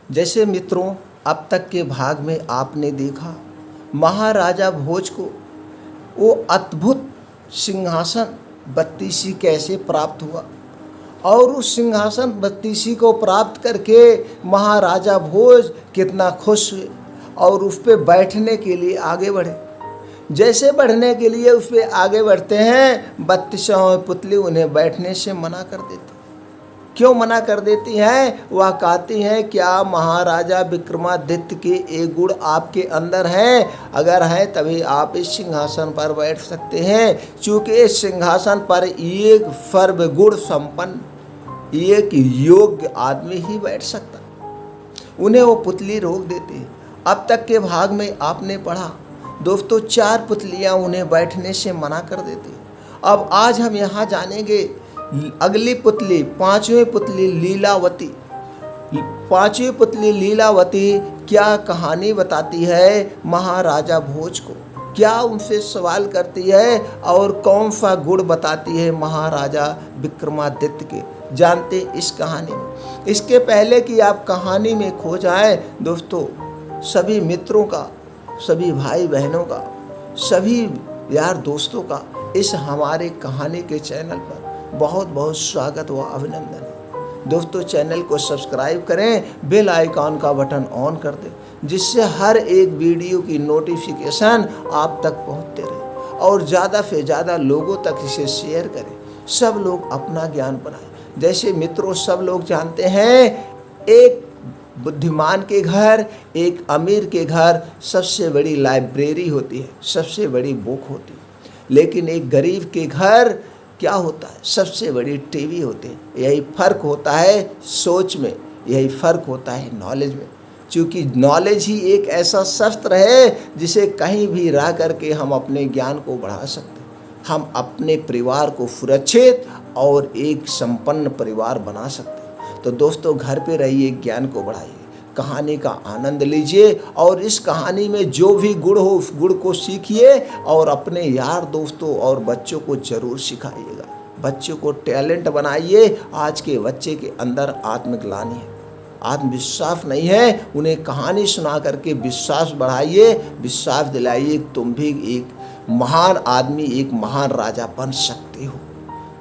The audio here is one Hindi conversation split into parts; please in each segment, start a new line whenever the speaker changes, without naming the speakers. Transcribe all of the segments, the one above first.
जैसे मित्रों, अब तक के भाग में आपने देखा महाराजा भोज को वो अद्भुत सिंहासन बत्तीसी कैसे प्राप्त हुआ, और उस सिंहासन बत्तीसी को प्राप्त करके महाराजा भोज कितना खुश हुए और उस पर बैठने के लिए आगे बढ़े। जैसे बढ़ने के लिए उस पर आगे बढ़ते हैं, बत्तीसों पुतली उन्हें बैठने से मना कर देती। क्यों मना कर देती हैं? वह कहती हैं, क्या महाराजा विक्रमादित्य के ये गुण आपके अंदर हैं? अगर हैं तभी आप इस सिंहासन पर बैठ सकते हैं, क्योंकि इस सिंहासन पर एक सर्व गुण संपन्न, एक योग्य आदमी ही बैठ सकता। उन्हें वो पुतली रोक देती है। अब तक के भाग में आपने पढ़ा दोस्तों, 4 पुतलियां उन्हें बैठने से मना कर देती। अब आज हम यहाँ जानेंगे अगली पुतली, 5वीं पुतली लीलावती। 5वीं पुतली लीलावती क्या कहानी बताती है महाराजा भोज को, क्या उनसे सवाल करती है और कौन सा गुण बताती है महाराजा विक्रमादित्य के, जानते इस कहानी में। इसके पहले कि आप कहानी में खो जाएं दोस्तों, सभी मित्रों का, सभी भाई बहनों का, सभी यार दोस्तों का इस हमारे कहानी के चैनल पर बहुत बहुत स्वागत व अभिनंदन है। दोस्तों, चैनल को सब्सक्राइब करें, बेल आइकॉन का बटन ऑन कर दें, जिससे हर एक वीडियो की नोटिफिकेशन आप तक पहुंचते रहे, और ज़्यादा से ज़्यादा लोगों तक इसे शेयर करें, सब लोग अपना ज्ञान बनाएं। जैसे मित्रों, सब लोग जानते हैं, एक बुद्धिमान के घर, एक अमीर के घर सबसे बड़ी लाइब्रेरी होती है, सबसे बड़ी बुक होती है, लेकिन एक गरीब के घर क्या होता है? सबसे बड़ी टीवी होती है। यही फर्क होता है सोच में, यही फर्क होता है नॉलेज में, क्योंकि नॉलेज ही एक ऐसा शस्त्र है जिसे कहीं भी रह करके हम अपने ज्ञान को बढ़ा सकते हैं, हम अपने परिवार को सुरक्षित और एक संपन्न परिवार बना सकते हैं। तो दोस्तों, घर पे रहिए, ज्ञान को बढ़ाइए, कहानी का आनंद लीजिए, और इस कहानी में जो भी गुण हो उस गुण को सीखिए और अपने यार दोस्तों और बच्चों को जरूर सिखाइएगा। बच्चों को टैलेंट बनाइए। आज के बच्चे के अंदर आत्मग्लानि है, आत्मविश्वास नहीं है, उन्हें कहानी सुना करके विश्वास बढ़ाइए, विश्वास दिलाइए, तुम भी एक महान आदमी, एक महान राजा बन सकते हो।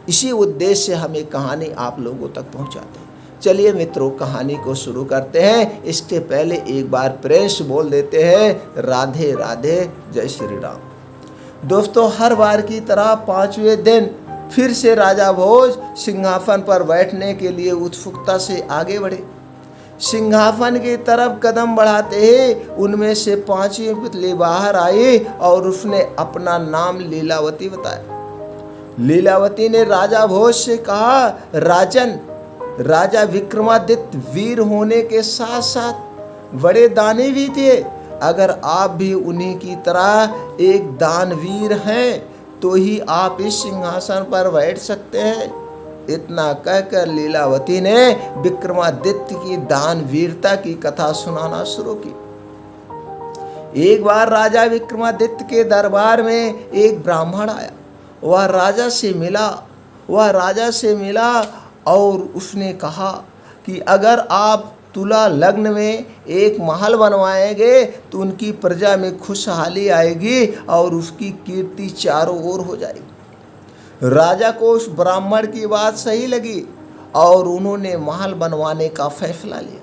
इसी उद्देश्य से हम एक कहानी आप लोगों तक पहुंचाते हैं। चलिए मित्रों, कहानी को शुरू करते हैं। इसके पहले एक बार प्रेम से बोल देते हैं, राधे राधे, जय श्री राम। दोस्तों, हर बार की तरह 5वें दिन फिर से राजा भोज सिंहासन पर बैठने के लिए उत्सुकता से आगे बढ़े। सिंहासन की तरफ कदम बढ़ाते ही उनमें से 5वीं पुतली बाहर आई और उसने अपना नाम लीलावती बताया। लीलावती ने राजा भोज से कहा, राजन, राजा विक्रमादित्य वीर होने के साथ साथ बड़े दानी भी थे। अगर आप भी उन्हीं की तरह एक दानवीर हैं तो ही आप इस सिंहासन पर बैठ सकते हैं। इतना कहकर लीलावती ने विक्रमादित्य की दानवीरता की कथा सुनाना शुरू की। एक बार राजा विक्रमादित्य के दरबार में एक ब्राह्मण आया। वह राजा से मिला और उसने कहा कि अगर आप तुला लग्न में एक महल बनवाएंगे तो उनकी प्रजा में खुशहाली आएगी और उसकी कीर्ति चारों ओर हो जाएगी। राजा को उस ब्राह्मण की बात सही लगी और उन्होंने महल बनवाने का फैसला लिया।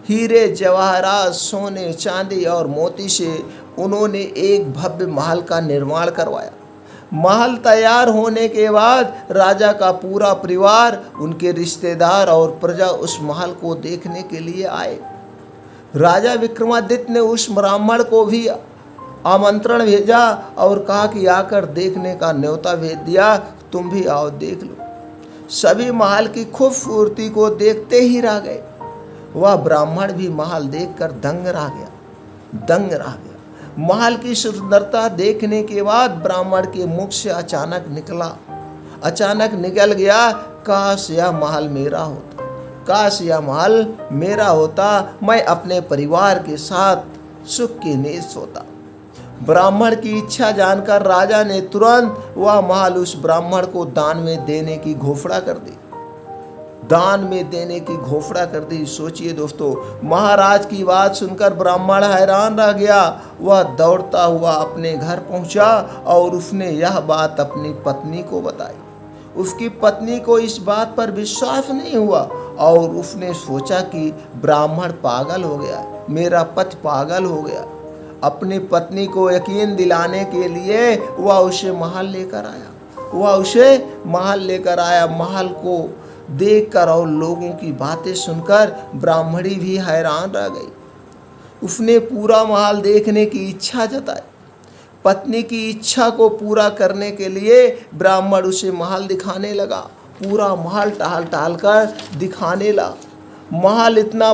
हीरे जवाहरात, सोने चांदी और मोती से उन्होंने एक भव्य महल का निर्माण करवाया। महल तैयार होने के बाद राजा का पूरा परिवार, उनके रिश्तेदार और प्रजा उस महल को देखने के लिए आए। राजा विक्रमादित्य ने उस ब्राह्मण को भी आमंत्रण भेजा और कहा कि आकर देखने का न्योता भेज दिया, तुम भी आओ देख लो। सभी महल की खूबसूरती को देखते ही रह गए। वह ब्राह्मण भी महल देखकर दंग रह गया। महल की सुंदरता देखने के बाद ब्राह्मण के मुख से अचानक निकल गया, काश यह महल मेरा होता, मैं अपने परिवार के साथ सुख की नींद सोता। ब्राह्मण की इच्छा जानकर राजा ने तुरंत वह महल उस ब्राह्मण को दान में देने की घोषणा कर दी। दान में देने की घोषणा कर दी। सोचिए दोस्तों, महाराज की बात सुनकर ब्राह्मण हैरान रह गया। वह दौड़ता हुआ अपने घर पहुंचा और उसने यह बात अपनी पत्नी को बताई। उसकी पत्नी को इस बात पर विश्वास नहीं हुआ और उसने सोचा कि ब्राह्मण पागल हो गया, मेरा पति पागल हो गया। अपनी पत्नी को यकीन दिलाने के लिए वह उसे महल लेकर आया। महल को देखकर और लोगों की बातें सुनकर ब्राह्मणी भी हैरान रह गई। उसने पूरा महल देखने की इच्छा जताई। पत्नी की इच्छा को पूरा करने के लिए ब्राह्मण उसे महल दिखाने लगा। पूरा महल टहल कर दिखाने लगा। महल इतना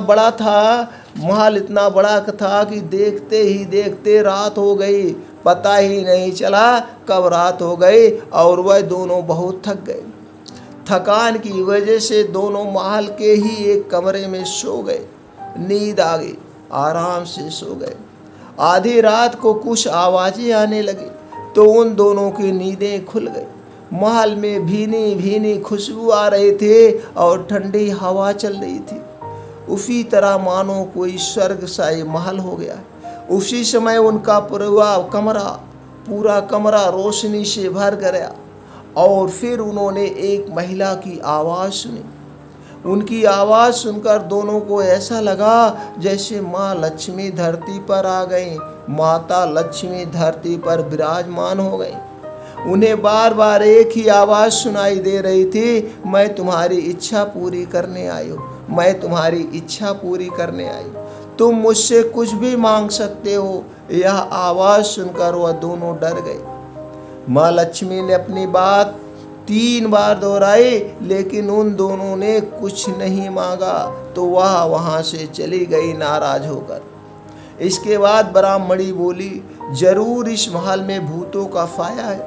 बड़ा था कि देखते ही देखते रात हो गई। पता ही नहीं चला कब रात हो गई और वह दोनों बहुत थक गए। थकान की वजह से दोनों महल के ही एक कमरे में सो गए। नींद आ गई, आराम से सो गए। आधी रात को कुछ आवाज़ें आने लगी तो उन दोनों की नींदें खुल गई। महल में भीनी भीनी खुशबू आ रही थी और ठंडी हवा चल रही थी। उसी तरह मानो कोई स्वर्गशाही महल हो गया। उसी समय उनका पूरा कमरा रोशनी से भर गया और फिर उन्होंने एक महिला की आवाज़ सुनी। उनकी आवाज़ सुनकर दोनों को ऐसा लगा जैसे माँ लक्ष्मी धरती पर आ गई। माता लक्ष्मी धरती पर विराजमान हो गई। उन्हें बार बार एक ही आवाज़ सुनाई दे रही थी, मैं तुम्हारी इच्छा पूरी करने आई हूँ, मैं तुम्हारी इच्छा पूरी करने आई हूँ, तुम मुझसे कुछ भी मांग सकते हो। यह आवाज़ सुनकर वह दोनों डर गए। माँ लक्ष्मी ने अपनी बात 3 बार दोहराई लेकिन उन दोनों ने कुछ नहीं मांगा तो वह वहाँ से चली गई नाराज होकर। इसके बाद ब्राह्मणी बोली, जरूर इस महल में भूतों का फाया है,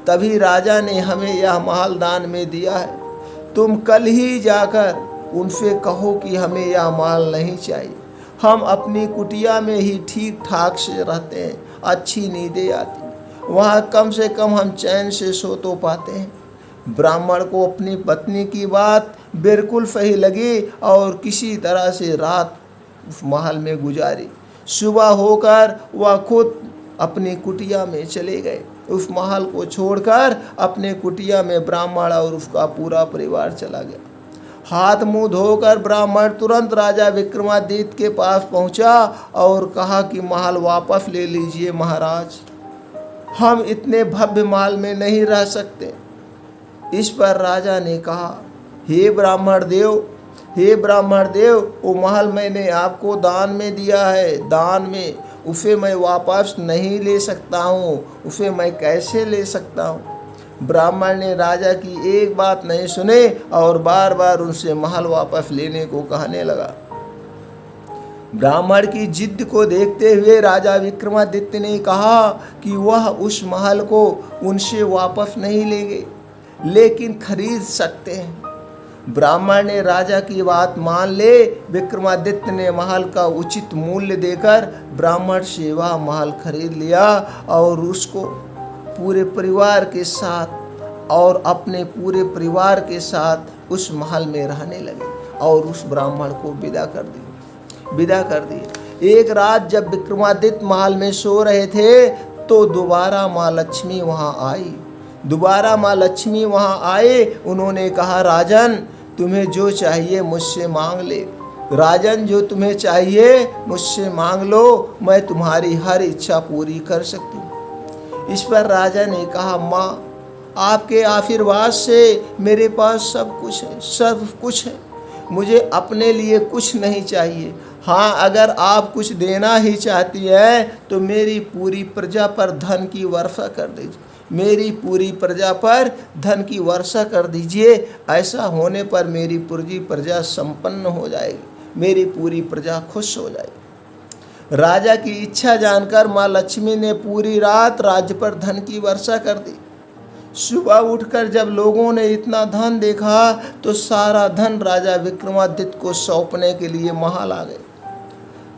तभी राजा ने हमें यह महल दान में दिया है। तुम कल ही जाकर उनसे कहो कि हमें यह महल नहीं चाहिए। हम अपनी कुटिया में ही ठीक ठाक से रहते हैं, अच्छी नींदें आती, वहाँ कम से कम हम चैन से सो तो पाते हैं। ब्राह्मण को अपनी पत्नी की बात बिल्कुल सही लगी और किसी तरह से रात उस महल में गुजारी। सुबह होकर वह खुद अपनी कुटिया में चले गए। उस महल को छोड़कर अपने कुटिया में ब्राह्मण और उसका पूरा परिवार चला गया। हाथ मुंह धोकर ब्राह्मण तुरंत राजा विक्रमादित्य के पास पहुंचा और कहा कि महल वापस ले लीजिए महाराज, हम इतने भव्य महल में नहीं रह सकते। इस पर राजा ने कहा, हे ब्राह्मण देव, वो महल मैंने आपको दान में दिया है, दान में, उसे मैं वापस नहीं ले सकता हूँ, उसे मैं कैसे ले सकता हूँ। ब्राह्मण ने राजा की एक बात नहीं सुने और बार बार उनसे महल वापस लेने को कहने लगा। ब्राह्मण की जिद को देखते हुए राजा विक्रमादित्य ने कहा कि वह उस महल को उनसे वापस नहीं लेंगे लेकिन खरीद सकते हैं। ब्राह्मण ने राजा की बात मान ले। विक्रमादित्य ने महल का उचित मूल्य देकर ब्राह्मण से वह महल खरीद लिया और उसको पूरे परिवार के साथ और अपने पूरे परिवार के साथ उस महल में रहने लगे और उस ब्राह्मण को विदा कर दिए। एक रात जब विक्रमादित्य महल में सो रहे थे तो दोबारा माँ लक्ष्मी वहाँ आए। उन्होंने कहा, राजन तुम्हें जो चाहिए मुझसे मांग ले, राजन जो तुम्हें चाहिए मुझसे मांग लो, मैं तुम्हारी हर इच्छा पूरी कर सकती हूँ। इस पर राजा ने कहा, माँ आपके आशीर्वाद से मेरे पास सब कुछ है, मुझे अपने लिए कुछ नहीं चाहिए। हाँ, अगर आप कुछ देना ही चाहती है तो मेरी पूरी प्रजा पर धन की वर्षा कर दीजिए, मेरी पूरी प्रजा पर धन की वर्षा कर दीजिए। ऐसा होने पर मेरी पूरी प्रजा संपन्न हो जाएगी, मेरी पूरी प्रजा खुश हो जाएगी। राजा की इच्छा जानकर माँ लक्ष्मी ने पूरी रात राज्य पर धन की वर्षा कर दी। सुबह उठकर जब लोगों ने इतना धन देखा तो सारा धन राजा विक्रमादित्य को सौंपने के लिए महल आ गए।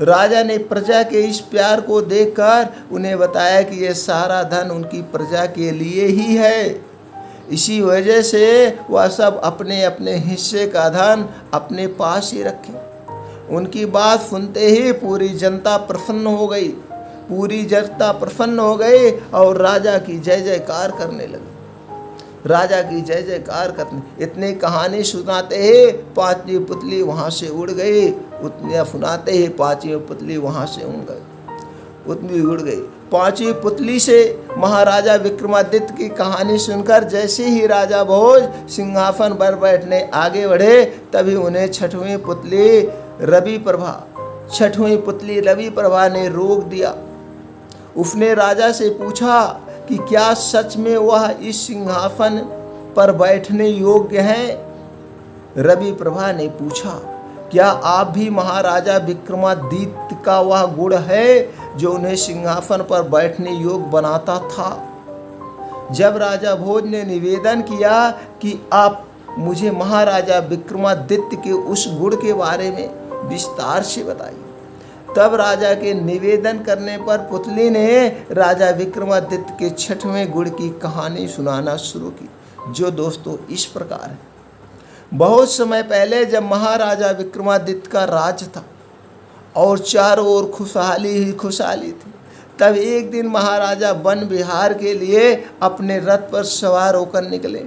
राजा ने प्रजा के इस प्यार को देखकर उन्हें बताया कि यह सारा धन उनकी प्रजा के लिए ही है, इसी वजह से वह सब अपने अपने हिस्से का धन अपने पास ही रखे। उनकी बात सुनते ही पूरी जनता प्रसन्न हो गई, पूरी जनता प्रसन्न हो गई और राजा की जय जयकार करने लगी, राजा की जय जयकार करने। इतनी कहानी सुनाते ही पांचवी पुतली वहाँ से उड़ गई, उतने सुनाते ही पांचवी पुतली वहाँ से उड़ गई। पांचवी पुतली से महाराजा विक्रमादित्य की कहानी सुनकर जैसे ही राजा भोज सिंहासन पर बैठने आगे बढ़े, तभी उन्हें छठवीं पुतली रवि प्रभा ने रोक दिया। उसने राजा से पूछा कि क्या सच में वह इस सिंहासन पर बैठने योग्य है? रवि प्रभा ने पूछा, क्या आप भी महाराजा विक्रमादित्य का वह गुण है जो उन्हें सिंहासन पर बैठने योग्य बनाता था? जब राजा भोज ने निवेदन किया कि आप मुझे महाराजा विक्रमादित्य के उस गुण के बारे में विस्तार से बताइए, तब राजा के निवेदन करने पर पुतली ने राजा विक्रमादित्य के छठवें गुण की कहानी सुनाना शुरू की, जो दोस्तों इस प्रकार है। बहुत समय पहले जब महाराजा विक्रमादित्य का राज था और चारों ओर खुशहाली ही खुशहाली थी, तब एक दिन महाराजा वन विहार के लिए अपने रथ पर सवार होकर निकले।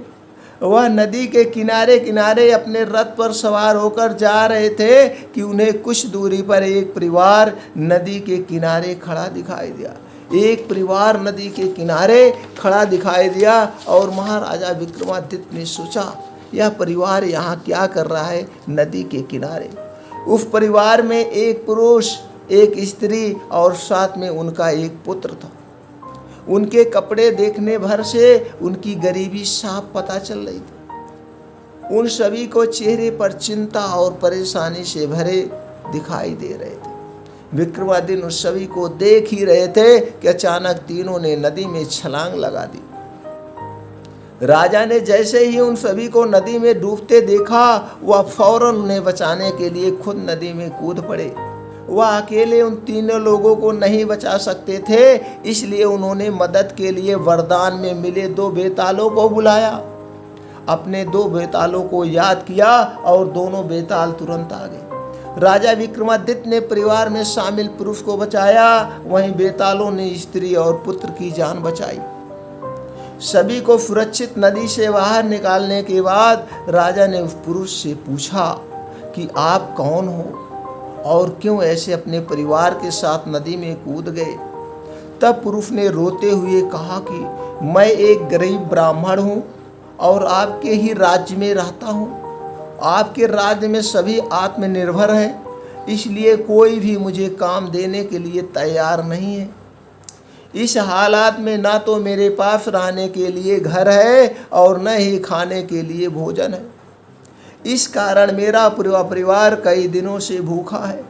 वह नदी के किनारे किनारे अपने रथ पर सवार होकर जा रहे थे कि उन्हें कुछ दूरी पर एक परिवार नदी के किनारे खड़ा दिखाई दिया। एक परिवार नदी के किनारे खड़ा दिखाई दिया और महाराजा विक्रमादित्य ने सोचा, यह परिवार यहाँ क्या कर रहा है नदी के किनारे। उस परिवार में एक पुरुष, एक स्त्री और साथ में उनका एक पुत्र था। उनके कपड़े देखने भर से उनकी गरीबी साफ पता चल रही थी। उन सभी को चेहरे पर चिंता और परेशानी से भरे दिखाई दे रहे थे। विक्रमादित्य उस सभी को देख ही रहे थे कि अचानक तीनों ने नदी में छलांग लगा दी। राजा ने जैसे ही उन सभी को नदी में डूबते देखा, वह फौरन उन्हें बचाने के लिए खुद नदी में कूद पड़े। वह अकेले उन तीनों लोगों को नहीं बचा सकते थे, इसलिए उन्होंने मदद के लिए वरदान में मिले 2 बेतालों को बुलाया। अपने 2 बेतालों को याद किया और दोनों बेताल तुरंत आ गए। राजा विक्रमादित्य ने परिवार में शामिल पुरुष को बचाया, वहीं बेतालों ने स्त्री और पुत्र की जान बचाई। सभी को सुरक्षित नदी से बाहर निकालने के बाद राजा ने उस पुरुष से पूछा कि आप कौन हो और क्यों ऐसे अपने परिवार के साथ नदी में कूद गए। तब पुरुष ने रोते हुए कहा कि मैं एक गरीब ब्राह्मण हूँ और आपके ही राज्य में रहता हूँ। आपके राज्य में सभी आत्मनिर्भर हैं, इसलिए कोई भी मुझे काम देने के लिए तैयार नहीं है। इस हालात में ना तो मेरे पास रहने के लिए घर है और न ही खाने के लिए भोजन है। इस कारण मेरा पूरा परिवार कई दिनों से भूखा है।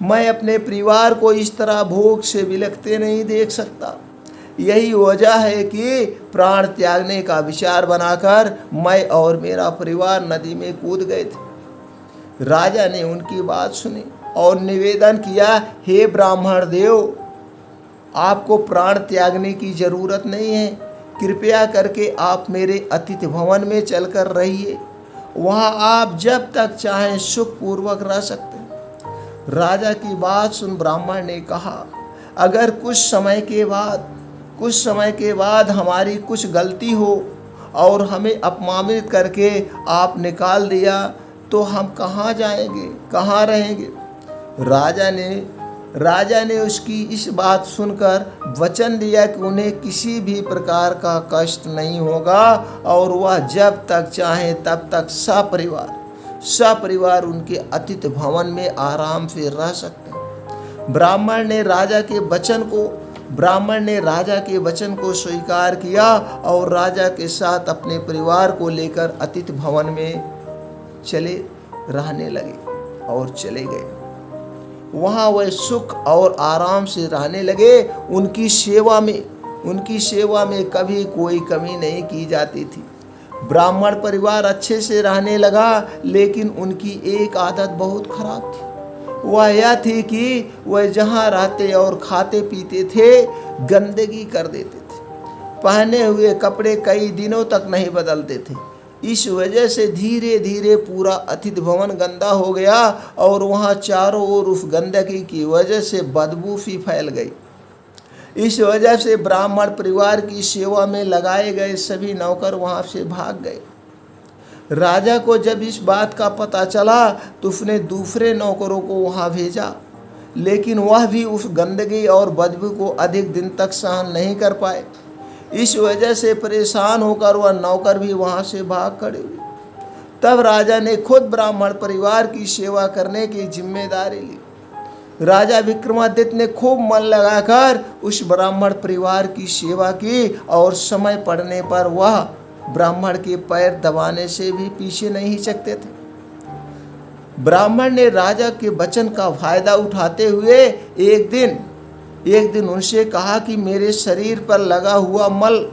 मैं अपने परिवार को इस तरह भूख से बिलखते नहीं देख सकता। यही वजह है कि प्राण त्यागने का विचार बनाकर मैं और मेरा परिवार नदी में कूद गए थे। राजा ने उनकी बात सुनी और निवेदन किया, हे ब्राह्मण देव, आपको प्राण त्यागने की जरूरत नहीं है। कृपया करके आप मेरे अतिथि भवन में चलकर रहिए। वहाँ आप जब तक चाहें सुखपूर्वक रह सकते हैं। राजा की बात सुन ब्राह्मण ने कहा, अगर कुछ समय के बाद हमारी कुछ गलती हो और हमें अपमानित करके आप निकाल दिया तो हम कहाँ जाएंगे, कहाँ रहेंगे। राजा ने उसकी इस बात सुनकर वचन दिया कि उन्हें किसी भी प्रकार का कष्ट नहीं होगा और वह जब तक चाहे तब तक सपरिवार उनके अतिथि भवन में आराम से रह सकते हैं। ब्राह्मण ने राजा के वचन को स्वीकार किया और राजा के साथ अपने परिवार को लेकर अतिथि भवन में चले रहने लगे और चले गए। वहाँ वह सुख और आराम से रहने लगे। उनकी सेवा में कभी कोई कमी नहीं की जाती थी। ब्राह्मण परिवार अच्छे से रहने लगा, लेकिन उनकी एक आदत बहुत खराब थी। वह यह थी कि वह जहाँ रहते और खाते पीते थे गंदगी कर देते थे। पहने हुए कपड़े कई दिनों तक नहीं बदलते थे। इस वजह से धीरे धीरे पूरा अतिथि भवन गंदा हो गया और वहाँ चारों ओर उस गंदगी की वजह से बदबू सी फैल गई। इस वजह से ब्राह्मण परिवार की सेवा में लगाए गए सभी नौकर वहाँ से भाग गए। राजा को जब इस बात का पता चला तो उसने दूसरे नौकरों को वहाँ भेजा, लेकिन वह भी उस गंदगी और बदबू को अधिक दिन तक सहन नहीं कर पाए। इस वजह से परेशान होकर वह नौकर भी वहाँ से भाग खड़े हुए। तब राजा ने खुद ब्राह्मण परिवार की सेवा करने की जिम्मेदारी ली। राजा विक्रमादित्य ने खूब मन लगाकर उस ब्राह्मण परिवार की सेवा की और समय पड़ने पर वह ब्राह्मण के पैर दबाने से भी पीछे नहीं हिचकते थे। ब्राह्मण ने राजा के वचन का फायदा उठाते हुए एक दिन उनसे कहा कि मेरे शरीर पर लगा हुआ मल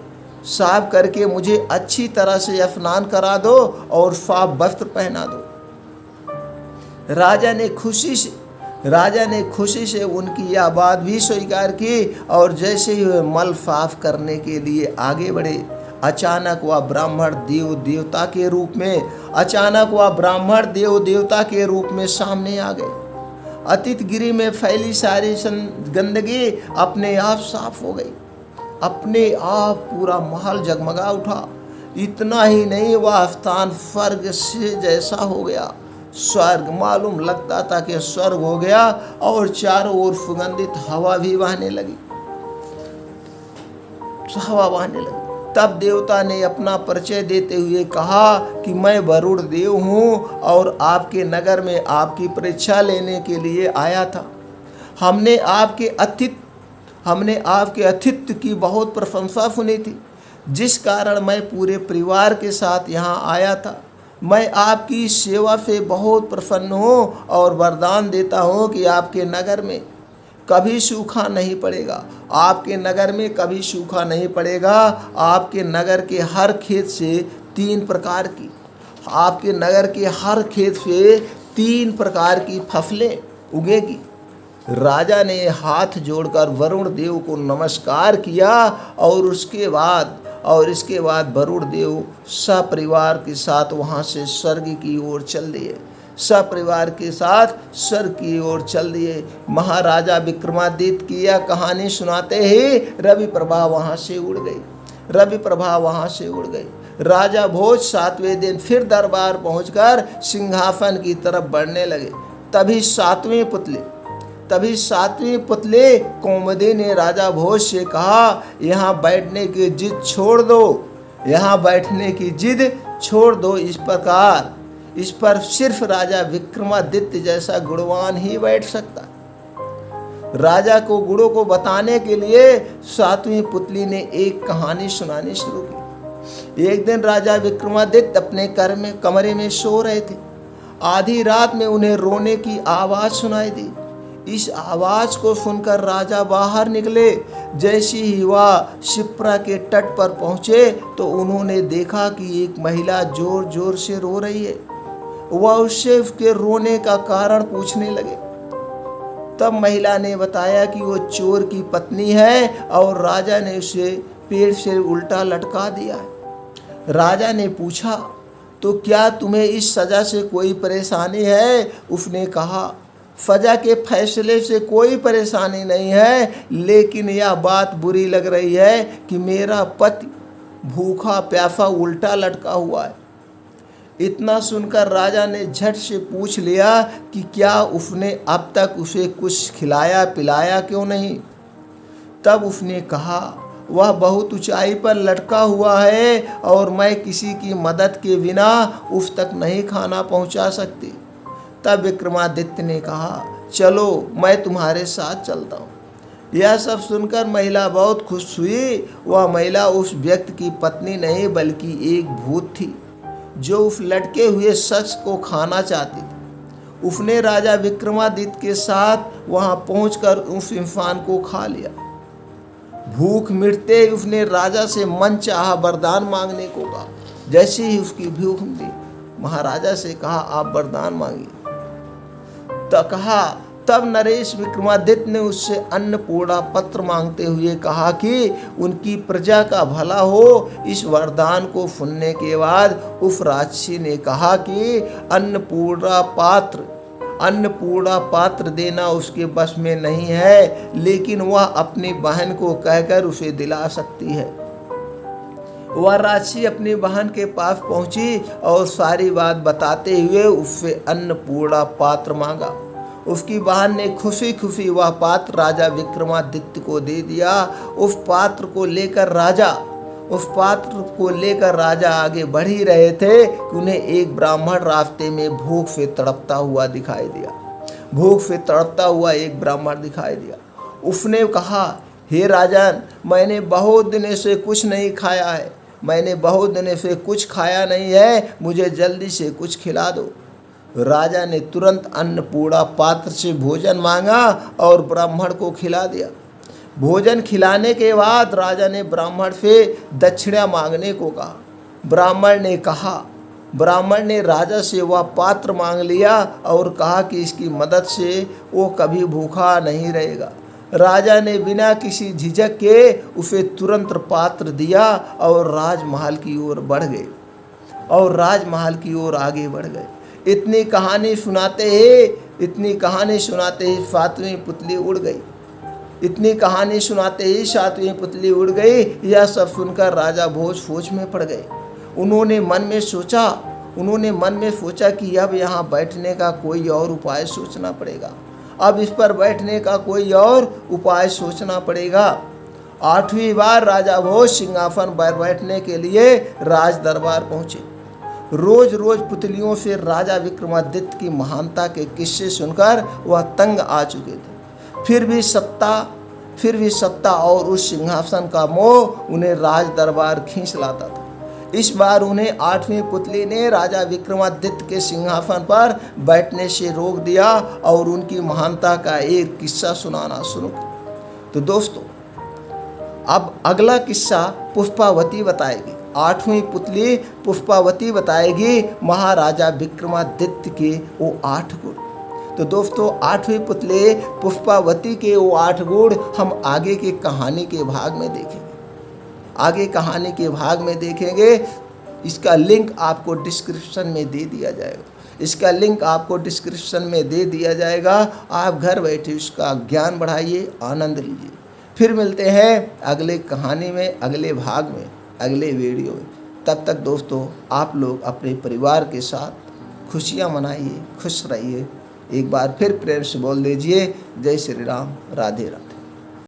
साफ करके मुझे अच्छी तरह से स्नान करा दो और साफ वस्त्र पहना दो। राजा ने खुशी से उनकी यह बात भी स्वीकार की और जैसे ही वे मल साफ करने के लिए आगे बढ़े, अचानक वह ब्राह्मण देव देवता के रूप में सामने आ गए। अतिथगिरी में फैली सारी गंदगी अपने आप साफ हो गई। अपने आप पूरा महल जगमगा उठा। इतना ही नहीं, वह स्थान स्वर्ग से जैसा हो गया। स्वर्ग मालूम लगता था कि स्वर्ग हो गया और चारों ओर सुगंधित हवा बहने लगी। तब देवता ने अपना परिचय देते हुए कहा कि मैं वरुण देव हूँ और आपके नगर में आपकी परीक्षा लेने के लिए आया था। हमने आपके आतिथ्य की बहुत प्रशंसा सुनी थी, जिस कारण मैं पूरे परिवार के साथ यहाँ आया था। मैं आपकी सेवा से बहुत प्रसन्न हूँ और वरदान देता हूँ कि आपके नगर में कभी सूखा नहीं पड़ेगा। आपके नगर में कभी सूखा नहीं पड़ेगा। आपके नगर के हर खेत से 3 प्रकार की फसलें उगेगी। राजा ने हाथ जोड़कर वरुण देव को नमस्कार किया और इसके बाद वरुण देव सपरिवार के साथ वहाँ से स्वर्ग की ओर चल दिए। महाराजा विक्रमादित्य की यह कहानी सुनाते ही रवि प्रभा वहाँ से उड़ गई। राजा भोज 7वें दिन फिर दरबार पहुंचकर सिंहासन की तरफ बढ़ने लगे। तभी सातवीं पुतली कौमुदी ने राजा भोज से कहा, यहाँ बैठने की जिद छोड़ दो। इस पर सिर्फ राजा विक्रमादित्य जैसा गुणवान ही बैठ सकता। राजा को गुणों को बताने के लिए 7वीं पुतली ने एक कहानी सुनानी शुरू की। एक दिन राजा विक्रमादित्य अपने कमरे में सो रहे थे। आधी रात में उन्हें रोने की आवाज़ सुनाई दी। इस आवाज़ को सुनकर राजा बाहर निकले। जैसे ही वह शिप्रा के तट पर पहुँचे तो उन्होंने देखा कि एक महिला जोर जोर से रो रही है। वह उससे उसके रोने का कारण पूछने लगे। तब महिला ने बताया कि वो चोर की पत्नी है और राजा ने उसे पेड़ से उल्टा लटका दिया है। राजा ने पूछा, तो क्या तुम्हें इस सज़ा से कोई परेशानी है? उसने कहा, सज़ा के फैसले से कोई परेशानी नहीं है, लेकिन यह बात बुरी लग रही है कि मेरा पति भूखा प्यासा उल्टा लटका हुआ है। इतना सुनकर राजा ने झट से पूछ लिया कि क्या उसने अब तक उसे कुछ खिलाया पिलाया क्यों नहीं? तब उसने कहा, वह बहुत ऊंचाई पर लटका हुआ है और मैं किसी की मदद के बिना उस तक नहीं खाना पहुंचा सकती। तब विक्रमादित्य ने कहा, चलो मैं तुम्हारे साथ चलता हूँ। यह सब सुनकर महिला बहुत खुश हुई। वह महिला उस व्यक्ति की पत्नी नहीं बल्कि एक भूत थी जो उस लटके हुए शख्स को खाना चाहती थी। उसने राजा विक्रमादित्य के साथ वहां पहुंचकर उस इंसान को खा लिया। भूख मिटते उसने राजा से मन चाहा वरदान मांगने को कहा। जैसे ही उसकी भूख मिटी, महाराजा से कहा, आप वरदान मांगिए। तो कहा, तब नरेश विक्रमादित्य ने उससे अन्नपूर्णा पत्र मांगते हुए कहा कि उनकी प्रजा का भला हो। इस वरदान को सुनने के बाद उस राक्षसी ने कहा कि अन्नपूर्णा पात्र देना उसके बस में नहीं है, लेकिन वह अपनी बहन को कहकर उसे दिला सकती है। वह राक्षसी अपनी बहन के पास पहुंची और सारी बात बताते हुए उससे अन्नपूर्णा पात्र मांगा। उसकी बहन ने खुशी खुशी वह पात्र राजा विक्रमादित्य को दे दिया। उस पात्र को लेकर राजा आगे बढ़ ही रहे थे कि उन्हें एक ब्राह्मण रास्ते में भूख से तड़पता हुआ एक ब्राह्मण दिखाई दिया। उसने कहा, हे राजन, मैंने बहुत दिनों से कुछ नहीं खाया है, मुझे जल्दी से कुछ खिला दो। राजा ने तुरंत अन्नपूर्णा पात्र से भोजन मांगा और ब्राह्मण को खिला दिया। भोजन खिलाने के बाद राजा ने ब्राह्मण से दक्षिणा मांगने को कहा। ब्राह्मण ने राजा से वह पात्र मांग लिया और कहा कि इसकी मदद से वो कभी भूखा नहीं रहेगा। राजा ने बिना किसी झिझक के उसे तुरंत पात्र दिया और राजमहल की ओर आगे बढ़ गए। इतनी कहानी सुनाते ही सातवीं पुतली उड़ गई। यह सब सुनकर राजा भोज सोच में पड़ गए। उन्होंने मन में सोचा कि अब यहाँ बैठने का कोई और उपाय सोचना पड़ेगा। 8वीं बार राजा भोज सिंहासन पर बैठने के लिए राज दरबार पहुँचे। रोज पुतलियों से राजा विक्रमादित्य की महानता के किस्से सुनकर वह तंग आ चुके थे। फिर भी सत्ता और उस सिंहासन का मोह उन्हें राज दरबार खींच लाता था। इस बार उन्हें 8वीं पुतली ने राजा विक्रमादित्य के सिंहासन पर बैठने से रोक दिया और उनकी महानता का एक किस्सा सुनाना शुरू किया। तो दोस्तों, अब अगला किस्सा पुष्पावती बताएगी। 8वीं पुतली पुष्पावती बताएगी महाराजा विक्रमादित्य के वो 8 गुण। तो दोस्तों, 8वीं पुतली पुष्पावती के वो 8 गुण हम आगे के कहानी के भाग में देखेंगे। इसका लिंक आपको डिस्क्रिप्शन में दे दिया जाएगा। आप घर बैठे उसका ज्ञान बढ़ाइए, आनंद लीजिए। फिर मिलते हैं अगले कहानी में, अगले भाग में, अगले वीडियो में। तब तक दोस्तों, आप लोग अपने परिवार के साथ खुशियाँ मनाइए, खुश रहिए। एक बार फिर प्रेम से बोल दीजिए, जय श्री राम, राधे राम।